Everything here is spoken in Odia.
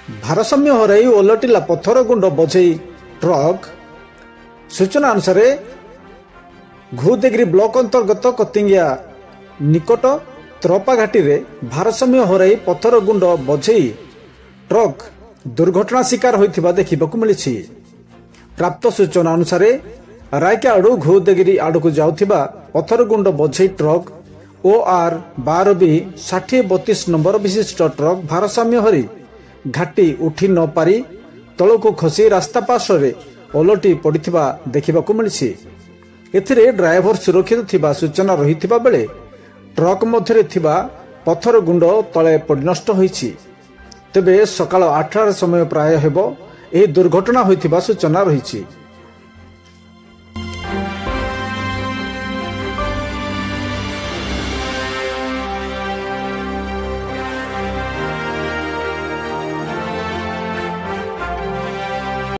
ଭାରସାମ୍ୟ ହରାଇ ଓଲଟିଲା ପଥର ଗୁଣ୍ଡ ବୋଝେଇ ଟ୍ରକ୍। ସୂଚନା ଅନୁସାରେ ଘୁଦେଗିରି ବ୍ଲକ ଅନ୍ତର୍ଗତ କତିଙ୍ଗିଆ ନିକଟ ତ୍ରପା ଘାଟିରେ ଭାରସାମ୍ୟ ହରାଇ ପଥର ଗୁଣ୍ଡ ବୋଝେଇ ଟ୍ରକ୍ ଦୁର୍ଘଟଣା ଶିକାର ହୋଇଥିବା ଦେଖିବାକୁ ମିଳିଛି। ପ୍ରାପ୍ତ ସୂଚନା ଅନୁସାରେ ରାୟକା ଆଡୁ ଘୁଦେଗିରି ଆଡକୁ ଯାଉଥିବା ପଥର ଗୁଣ୍ଡ ବୋଝେଇ ଟ୍ରକ୍ OR-12B 6032 ନମ୍ବର ବିଶିଷ୍ଟ ଟ୍ରକ୍ ଭାରସାମ୍ୟ ହରି ଘାଟି ଉଠି ନ ପାରି ତଳକୁ ଖସି ରାସ୍ତା ପାର୍ଶ୍ୱରେ ଓଲଟି ପଡ଼ିଥିବା ଦେଖିବାକୁ ମିଳିଛି। ଏଥିରେ ଡ୍ରାଇଭର ସୁରକ୍ଷିତ ଥିବା ସୂଚନା ରହିଥିବା ବେଳେ ଟ୍ରକ୍ ମଧ୍ୟରେ ଥିବା ପଥର ଗୁଣ୍ଡ ତଳେ ପଡ଼ି ନଷ୍ଟ ହୋଇଛି। ତେବେ ସକାଳ 8ଟାର ସମୟ ପ୍ରାୟ ହେବ ଏହି ଦୁର୍ଘଟଣା ହୋଇଥିବା ସୂଚନା ରହିଛି।